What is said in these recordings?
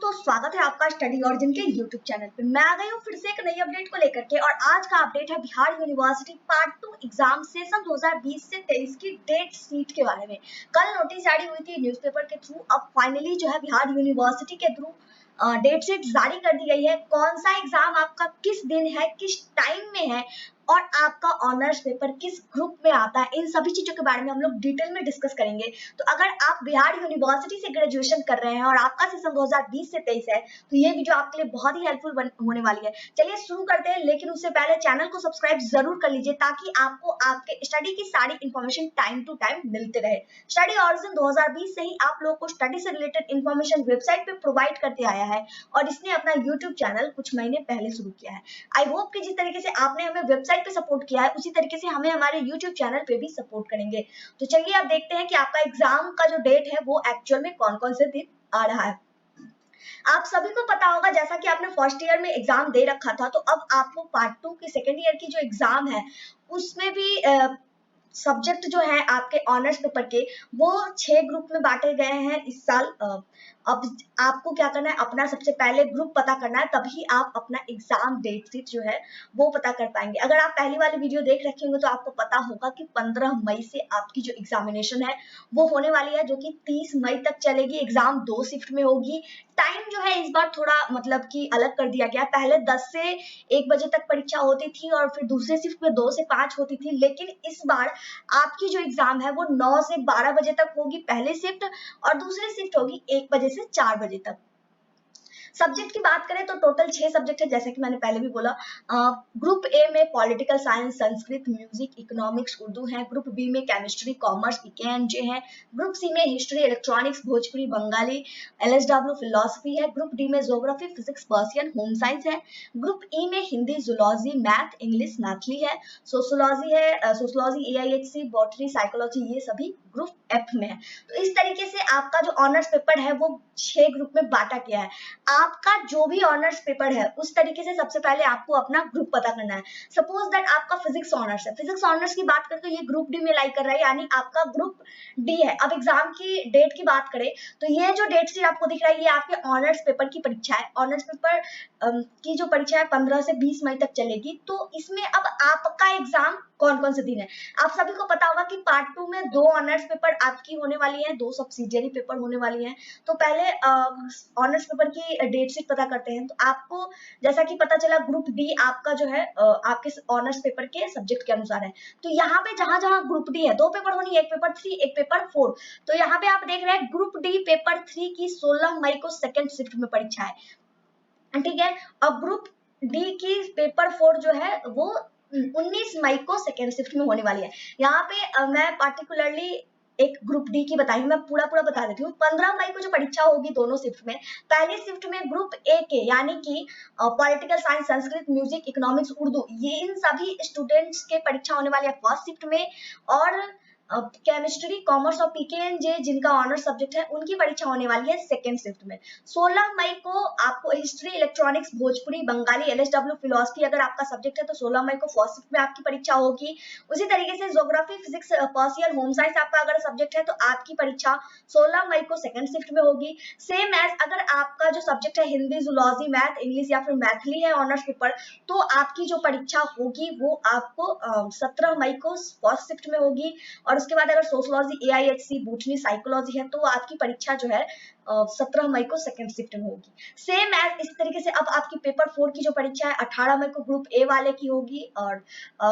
दोस्तों, स्वागत है आपका स्टडी ऑरिजिन के यूट्यूब चैनल पे। मैं आ गई हूँ फिर से एक नई अपडेट को लेकर के, और आज का अपडेट है Bihar university part 2 exam session 2020 से 23 की डेट शीट के बारे में। कल नोटिस जारी हुई थी न्यूज़पेपर के थ्रू, अब फाइनली जो है बिहार यूनिवर्सिटी के थ्रू डेट शीट जारी कर दी गई है। कौन सा एग्जाम आपका किस दिन है, किस टाइम में है, और आपका ऑनर्स पेपर किस ग्रुप में आता है, इन सभी चीजों के बारे में हम लोग डिटेल में डिस्कस करेंगे। तो अगर आप बिहार यूनिवर्सिटी से ग्रेजुएशन कर रहे हैं और आपका सेशन 2020 से 23 है, तो ये वीडियो आपके लिए बहुत ही हेल्पफुल होने वाली है। चलिए शुरू करते हैं, लेकिन उससे पहले चैनल को सब्सक्राइब जरूर कर लीजिए ताकि आपको आपके स्टडी की सारी इंफॉर्मेशन टाइम टू टाइम मिलते रहे। स्टडी ऑरिजिन 2020 से ही आप लोगों को स्टडी से रिलेटेड इंफॉर्मेशन वेबसाइट पे प्रोवाइड करते आया है, और इसने अपना यूट्यूब चैनल कुछ महीने पहले शुरू किया है। आई होप कि जिस तरीके से आपने हमें वेबसाइट पे सपोर्ट किया है, उसी तरीके से हमें हमारे YouTube चैनल पे भी सपोर्ट करेंगे। तो चलिए अब देखते हैं कि आपका एग्जाम का जो डेट है वो एक्चुअल में कौन-कौन से दिन आ रहा है। आप सभी को पता होगा, जैसा कि आपने फर्स्ट ईयर में एग्जाम दे रखा था, तो अब आपको पार्ट 2 की सेकेंड ईयर की जो एग्जाम है उसमें भी सब्जेक्ट जो है आपके ऑनर्स पेपर के, वो 6 ग्रुप में बांटे गए हैं इस साल। अब आपको क्या करना है, अपना सबसे पहले ग्रुप पता करना है, तभी आप अपना एग्जाम डेट शीट जो है वो पता कर पाएंगे। अगर आप पहली वाली वीडियो देख रखे होंगे तो आपको पता होगा कि 15 मई से आपकी जो एग्जामिनेशन है वो होने वाली है, जो कि 30 मई तक चलेगी। एग्जाम 2 शिफ्ट में होगी। टाइम जो है इस बार थोड़ा मतलब कि अलग कर दिया गया। पहले 10 से 1 बजे तक परीक्षा होती थी और फिर दूसरे शिफ्ट में 2 से 5 होती थी, लेकिन इस बार आपकी जो एग्जाम है वो 9 से 12 बजे तक होगी पहले शिफ्ट, और दूसरी शिफ्ट होगी 1 बजे से 4 बजे तक। सब्जेक्ट की बात करें तो टोटल 6 सब्जेक्ट है, जैसे कि मैंने पहले भी बोला। ग्रुप ए में political science, Sanskrit, music, economics, Urdu है। ग्रुप बी में केमिस्ट्री, कॉमर्स, पीकेएमजे है। ग्रुप सी में history, electronics, Bhojpuri, Bengali, LSW, philosophy है। ग्रुप डी में geography, physics, Persian, home science है। ग्रुप ई में Hindi, zoology, math, English, Maithili है। सोशोलॉजी है, सोशोलॉजी, एआईएचसी, बॉटनी, साइकोलॉजी, ये सभी ग्रुप एफ में है। तो इस तरीके से आपका जो ऑनर्स पेपर है वो 6 ग्रुप में बांटा गया है। आपका जो भी ऑनर्स पेपर है उस तरीके से सबसे पहले आपको अपना ग्रुप पता करना है। सपोज दैट आपका फिजिक्स ऑनर्स है, फिजिक्स ऑनर्स की बात करें तो ये ग्रुप डी में लाई कर रहा है, यानी आपका ग्रुप डी है। अब एग्जाम की डेट की बात करें तो ये जो डेट शीट आपको दिख रहा है, ये आपके ऑनर्स पेपर की परीक्षा है। ऑनर्स पेपर की जो परीक्षा है 15 से 20 मई तक चलेगी। तो इसमें अब आपका एग्जाम कौन कौन से दिन है, आप सभी को पता होगा कि पार्ट 2 में 2 ऑनर्स पेपर आपकी होने वाली है, 2 सब्सिडियरी पेपर होने वाली है। तो पहले ऑनर्स पेपर की डेट शीट पता करते हैं। तो आपको जैसा कि पता चला, ग्रुप डी आपका जो है आपके ऑनर्स पेपर के सब्जेक्ट के अनुसार है। तो यहाँ पे जहां जहां ग्रुप डी है, 2 पेपर होनी है, एक पेपर 3 एक पेपर 4। तो यहाँ पे आप देख रहे हैं ग्रुप डी पेपर 3 की 16 मई को सेकेंड शिफ्ट में परीक्षा है, ठीक है। और ग्रुप डी की पेपर 4 जो है वो 19 मई को सेकेंड शिफ्ट में होने वाली है। यहाँ पे मैं पार्टिकुलरली एक ग्रुप डी की बताई हूँ, मैं पूरा बता देती हूँ। 15 मई को जो परीक्षा होगी दोनों शिफ्ट में, पहली शिफ्ट में ग्रुप ए के यानी कि political science, Sanskrit, music, economics, Urdu, ये इन सभी स्टूडेंट्स के परीक्षा होने वाली है फर्स्ट शिफ्ट में। और केमिस्ट्री, कॉमर्स और पीकेएनजे जिनका ऑनर सब्जेक्ट है उनकी परीक्षा होने वाली है सेकेंड शिफ्ट में। 16 मई को आपको history, electronics, Bhojpuri, Bengali, LSW, philosophy अगर आपका सब्जेक्ट है तो 16 मई को फर्स्ट शिफ्ट में आपकी परीक्षा होगी। उसी तरीके से geography, physics, Persian, home science आपका अगर सब्जेक्ट है तो आपकी परीक्षा 16 मई को सेकेंड शिफ्ट में होगी। सेम एज अगर आपका जो सब्जेक्ट है हिंदी, जूलॉजी, मैथ, इंग्लिश या फिर मैथिली है ऑनर्स पेपर, तो आपकी जो परीक्षा होगी वो आपको 17 मई को फर्स्ट शिफ्ट में होगी। और उसके बाद अगर सोशोलॉजी, एआईएचसी, बॉटनी, साइकोलॉजी है तो आपकी परीक्षा जो है 17 मई को सेकेंड शिफ्ट में होगी। सेम एज इस तरीके से अब आपकी पेपर 4 की जो परीक्षा है 18 मई को ग्रुप ए वाले की होगी, और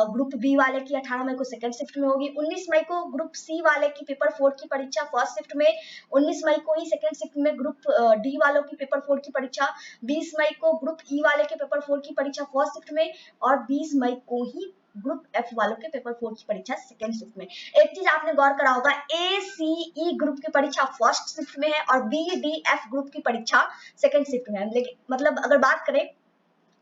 ग्रुप बी वाले की 18 मई को सेकेंड शिफ्ट में होगी। 19 मई को ग्रुप सी वाले की पेपर 4 की परीक्षा फर्स्ट शिफ्ट में, 19 मई को ही सेकेंड शिफ्ट में ग्रुप डी वालों की पेपर 4 की परीक्षा, 20 मई को ग्रुप ई वाले के पेपर 4 की परीक्षा फर्स्ट शिफ्ट में, और 20 मई को ही ग्रुप एफ वालों के पेपर 4 की परीक्षा सेकेंड शिफ्ट में। एक चीज आपने गौर करा होगा, ए सी ई ग्रुप की परीक्षा फर्स्ट शिफ्ट में है और बी डी एफ ग्रुप की परीक्षा सेकेंड शिफ्ट में है। लेकिन मतलब अगर बात करें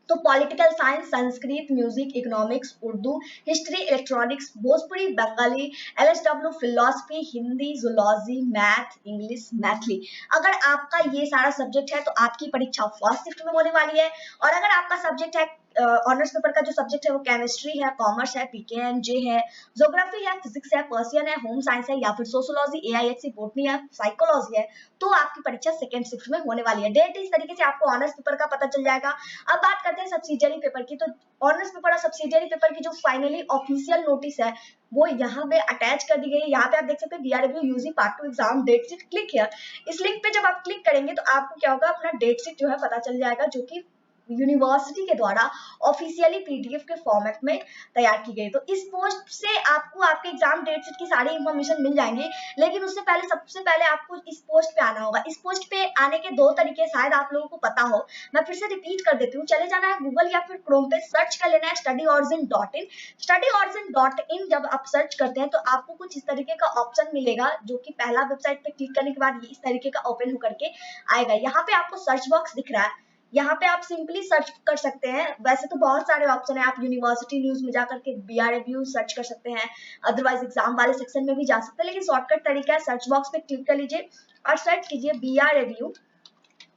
तो political science, Sanskrit, music, economics, Urdu, history, electronics, Bhojpuri, Bengali, LSW, philosophy, Hindi, zoology, math, English, Maithili, अगर आपका ये सारा सब्जेक्ट है तो आपकी परीक्षा फर्स्ट शिफ्ट में होने वाली है। और अगर आपका सब्जेक्ट है ऑनर्स पेपर का जो सब्जेक्ट है वो केमिस्ट्री है, कॉमर्स है, पीकेएमजे है, ज्योग्राफी है, फिजिक्स है, पर्सियन है, होम साइंस है, या फिर सोशियोलॉजी, एआईएचसी, बॉटनी है, साइकोलॉजी है, तो आपकी परीक्षा सेकंड शिफ्ट में होने वाली है। डेट इस तरीके से आपको ऑनर्स पेपर का पता चल जाएगा। अब बात करते हैं सब्सिडियरी पेपर की। तो ऑनर्स पेपर और सब्सिडियरी पेपर की जो फाइनली ऑफिशियल नोटिस है वो यहाँ पे अटैच कर दी गई है। यहाँ पे आप देख सकते हैं BRW UG part 2 exam date sheet, click here. इस लिंक पे जब आप क्लिक करेंगे तो आपको क्या होगा, अपना डेट शीट जो है पता चल जाएगा, जो कि यूनिवर्सिटी के द्वारा ऑफिशियली पीडीएफ के फॉर्मेट में तैयार की गई। तो इस पोस्ट से आपको आपके एग्जाम डेट शीट की सारी इंफॉर्मेशन मिल जाएंगी, लेकिन उससे पहले सबसे पहले आपको इस पोस्ट पे आना होगा। इस पोस्ट पे आने के दो तरीके शायद आप लोगों को पता हो, मैं फिर से रिपीट कर देती हूँ। चले जाना है गूगल या फिर क्रोम पे, सर्च कर लेना है studyorigen.in। studyorigen.in जब आप सर्च करते हैं तो आपको कुछ इस तरीके का ऑप्शन मिलेगा, जो कि पहला वेबसाइट पे क्लिक करने के बाद ये इस तरीके का ओपन होकर के आएगा। यहाँ पे आपको सर्च बॉक्स दिख रहा है, यहाँ पे आप सिंपली सर्च कर सकते हैं। वैसे तो बहुत सारे ऑप्शन है, आप यूनिवर्सिटी न्यूज में जाकर के बीआरडब्ल्यू सर्च कर सकते हैं, अदरवाइज एग्जाम वाले सेक्शन में भी जा सकते हैं, लेकिन शॉर्टकट तरीका है सर्च बॉक्स पे क्लिक कर लीजिए और सर्च कीजिए बीआरडब्ल्यू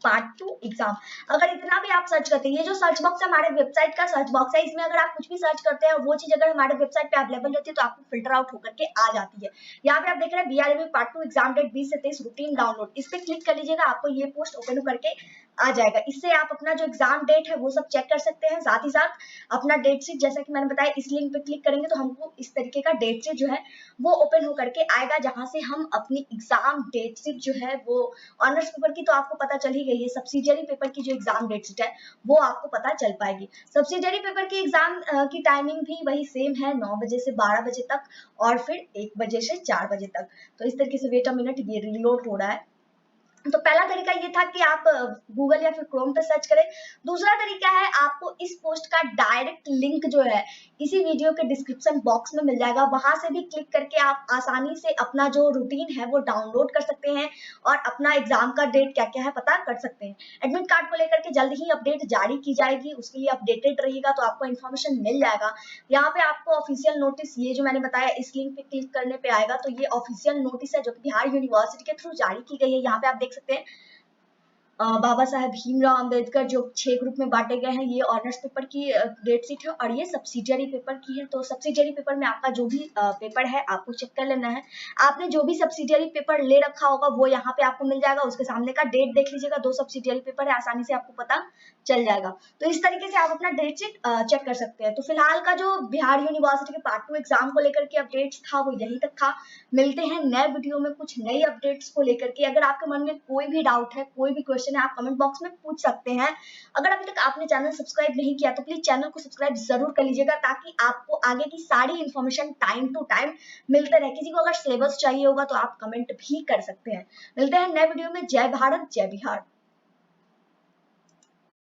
पार्ट 2 एग्जाम। अगर इतना भी आप सर्च करते हैं, ये जो सर्च बॉक्स है हमारे वेबसाइट का सर्च बॉक्स है, इसमें अगर आप कुछ भी सर्च करते हैं और वो चीज अगर हमारे वेबसाइट पे अवेलेबल रहती है तो आपको फिल्टर आउट होकर के आ जाती है। यहाँ पे आप देख रहे हैं बीआरडब्ल्यू पार्ट 2 एग्जाम डेट 20 से 23 रूटीन डाउनलोड, इस पे क्लिक कर लीजिएगा, आपको ये पोस्ट ओपन होकर के आ जाएगा। इससे आप अपना जो एग्जाम डेट है वो सब चेक कर सकते हैं, साथ ही साथ अपना डेट शीट, जैसा कि मैंने बताया, इस लिंक पे क्लिक करेंगे तो हमको इस तरीके का डेट शीट जो है वो ओपन होकर के आएगा, जहां से हम अपनी एग्जाम डेट शीट जो है वो ऑनर्स पेपर की तो आपको पता चल ही गई है, सब्सिडियरी पेपर की जो एग्जाम डेट शीट है वो आपको पता चल पाएगी। सब्सिडियरी पेपर की एग्जाम की टाइमिंग भी वही सेम है, 9 बजे से 12 बजे तक और फिर 1 बजे से 4 बजे तक। तो इस तरीके से, वेट अ मिनट, ये रिलोड हो रहा है। तो पहला तरीका ये था कि आप गूगल या फिर क्रोम पे सर्च करें। दूसरा तरीका है, आपको इस पोस्ट का डायरेक्ट लिंक जो है इसी वीडियो के डिस्क्रिप्शन बॉक्स में मिल जाएगा, वहां से भी क्लिक करके आप आसानी से अपना जो रूटीन है वो डाउनलोड कर सकते हैं और अपना एग्जाम का डेट क्या क्या है पता कर सकते हैं। एडमिट कार्ड को लेकर के जल्द ही अपडेट जारी की जाएगी, उसके लिए अपडेटेड रहिएगा तो आपको इन्फॉर्मेशन मिल जाएगा। यहाँ पे आपको ऑफिशियल नोटिस, ये जो मैंने बताया, इस लिंक पे क्लिक करने पे आएगा, तो ये ऑफिशियल नोटिस है जो कि बिहार यूनिवर्सिटी के थ्रू जारी की गई है। यहाँ पे आप देख सकते हैं बाबा साहेब भीमराव अंबेडकर जो 6 ग्रुप में बांटे गए हैं, ये ऑनर्स पेपर की डेट शीट है और ये सब्सिडियरी पेपर की है। तो सब्सिडियरी पेपर में आपका जो भी पेपर है आपको चेक कर लेना है। आपने जो भी सब्सिडियरी पेपर ले रखा होगा वो यहाँ पे आपको मिल जाएगा, उसके सामने का डेट देख लीजिएगा, 2 सब्सिडियरी पेपर है, आसानी से आपको पता चल जाएगा। तो इस तरीके से आप अपना डेट शीट चेक कर सकते हैं। तो फिलहाल का जो बिहार यूनिवर्सिटी के पार्ट 2 एग्जाम को लेकर के अपडेट्स था वो यही तक था। मिलते हैं नए वीडियो में कुछ नई अपडेट्स को लेकर के। अगर आपके मन में कोई भी डाउट है, कोई भी क्वेश्चन है, आप कमेंट बॉक्स में पूछ सकते हैं। अगर अभी तक आपने चैनल सब्सक्राइब नहीं किया तो प्लीज चैनल को सब्सक्राइब जरूर कर लीजिएगा, ताकि आपको आगे की सारी इन्फॉर्मेशन टाइम टू टाइम मिलते रहे। किसी को अगर सिलेबस चाहिए होगा तो आप कमेंट भी कर सकते हैं। मिलते हैं नए वीडियो में। जय भारत, जय बिहार।